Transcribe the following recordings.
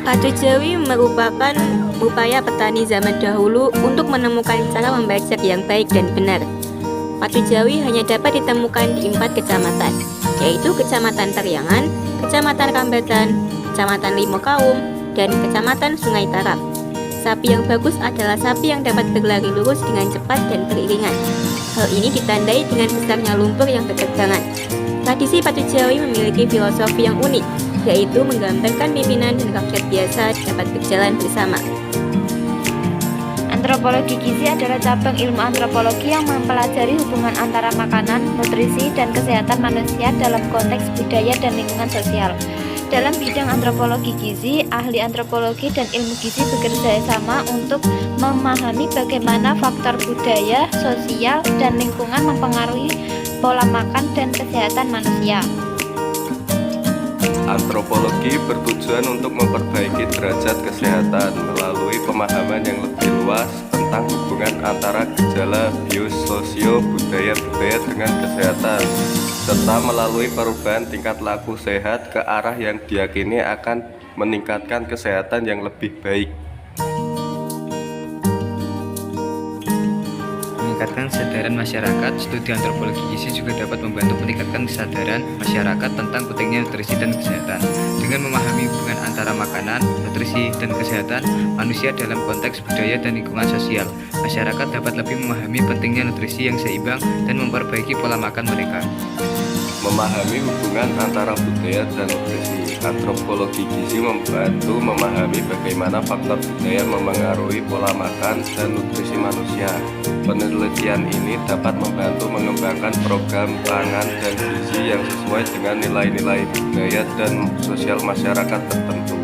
Padu Jawi merupakan upaya petani zaman dahulu untuk menemukan cara membajak yang baik dan benar. Padu Jawi hanya dapat ditemukan di 4 kecamatan, yaitu Kecamatan Taryangan, Kecamatan Rambatan, Kecamatan Limokaum, dan Kecamatan Sungai Tarap. Sapi yang bagus adalah sapi yang dapat berlari lurus dengan cepat dan beriringan. Hal ini ditandai dengan besarnya lumpur yang bertegangan. Tradisi Padu Jawi memiliki filosofi yang unik, yaitu menggambarkan pimpinan dan rakyat biasa dapat berjalan bersama. Antropologi gizi adalah cabang ilmu antropologi yang mempelajari hubungan antara makanan, nutrisi, dan kesehatan manusia dalam konteks budaya dan lingkungan sosial. Dalam bidang antropologi gizi, ahli antropologi dan ilmu gizi bekerja sama untuk memahami bagaimana faktor budaya, sosial, dan lingkungan mempengaruhi pola makan dan kesehatan manusia. Antropologi bertujuan untuk memperbaiki derajat kesehatan melalui pemahaman yang lebih luas tentang hubungan antara gejala biososio budaya dengan kesehatan, serta melalui perubahan tingkat laku sehat ke arah yang diyakini akan meningkatkan kesehatan yang lebih baik. Meningkatkan kesadaran masyarakat, studi antropologi gizi juga dapat membantu meningkatkan kesadaran masyarakat tentang pentingnya nutrisi dan kesehatan. Dengan memahami hubungan antara makanan, nutrisi, dan kesehatan manusia dalam konteks budaya dan lingkungan sosial, masyarakat dapat lebih memahami pentingnya nutrisi yang seimbang dan memperbaiki pola makan mereka. Memahami hubungan antara budaya dan nutrisi. Antropologi gizi membantu memahami bagaimana faktor budaya memengaruhi pola makan dan nutrisi manusia. Penelitian ini dapat membantu mengembangkan program pangan dan gizi yang sesuai dengan nilai-nilai budaya dan sosial masyarakat tertentu.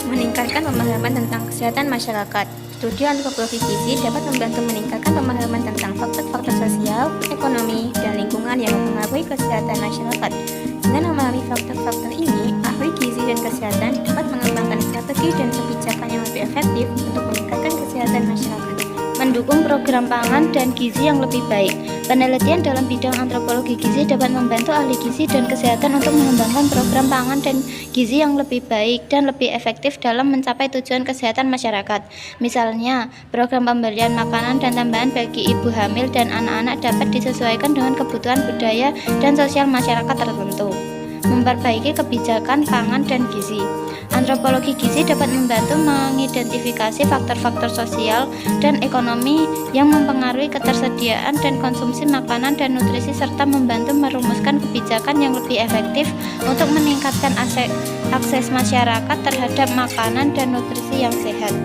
Meningkatkan pemahaman tentang kesehatan masyarakat. Studi antropologi gizi dapat membantu meningkatkan pemahaman tentang faktor-faktor sosial, ekonomi, dan lingkungan yang mempengaruhi kesehatan masyarakat. Dengan memahami faktor-faktor ini, ahli gizi dan kesehatan dapat mengembangkan strategi dan kebijakan yang lebih efektif untuk meningkatkan kesehatan masyarakat. Mendukung program pangan dan gizi yang lebih baik. Penelitian dalam bidang antropologi gizi dapat membantu ahli gizi dan kesehatan untuk mengembangkan program pangan dan gizi yang lebih baik dan lebih efektif dalam mencapai tujuan kesehatan masyarakat. Misalnya, program pemberian makanan dan tambahan bagi ibu hamil dan anak-anak dapat disesuaikan dengan kebutuhan budaya dan sosial masyarakat tertentu. Memperbaiki kebijakan pangan dan gizi. Antropologi gizi dapat membantu mengidentifikasi faktor-faktor sosial dan ekonomi yang mempengaruhi ketersediaan dan konsumsi makanan dan nutrisi serta membantu merumuskan kebijakan yang lebih efektif untuk meningkatkan akses masyarakat terhadap makanan dan nutrisi yang sehat.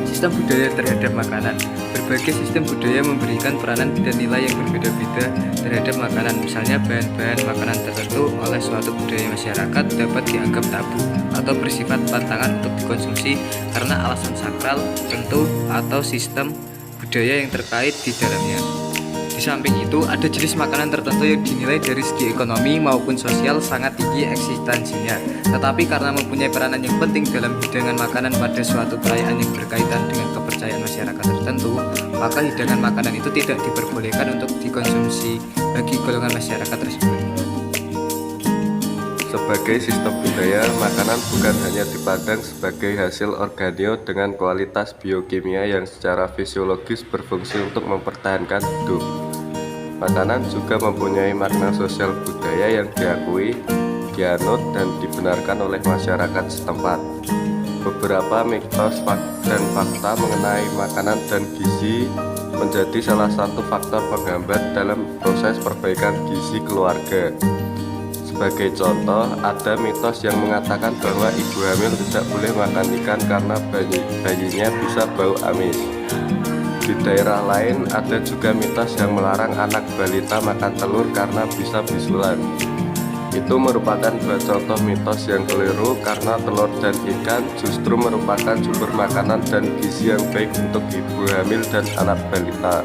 Sistem budaya terhadap makanan. Berbagai sistem budaya memberikan peranan dan nilai yang berbeda-beda terhadap makanan. Misalnya, bahan-bahan makanan tertentu oleh suatu budaya masyarakat dapat dianggap tabu atau bersifat pantangan untuk dikonsumsi karena alasan sakral, tentu, atau sistem budaya yang terkait di dalamnya. Di samping itu, ada jenis makanan tertentu yang dinilai dari segi ekonomi maupun sosial sangat tinggi eksistensinya. Tetapi karena mempunyai peranan yang penting dalam hidangan makanan pada suatu perayaan yang berkaitan dengan kepercayaan masyarakat tertentu, maka hidangan makanan itu tidak diperbolehkan untuk dikonsumsi bagi golongan masyarakat tersebut. Sebagai sistem budaya, makanan bukan hanya dipandang sebagai hasil organio dengan kualitas biokimia yang secara fisiologis berfungsi untuk mempertahankan hidup. Makanan juga mempunyai makna sosial budaya yang diakui, dianut, dan dibenarkan oleh masyarakat setempat. Beberapa mitos dan fakta mengenai makanan dan gizi menjadi salah satu faktor penghambat dalam proses perbaikan gizi keluarga. Sebagai contoh, ada mitos yang mengatakan bahwa ibu hamil tidak boleh makan ikan karena bayinya bisa bau amis. Di daerah lain, ada juga mitos yang melarang anak balita makan telur karena bisa bisulan. Itu merupakan dua contoh mitos yang keliru karena telur dan ikan justru merupakan sumber makanan dan gizi yang baik untuk ibu hamil dan anak balita.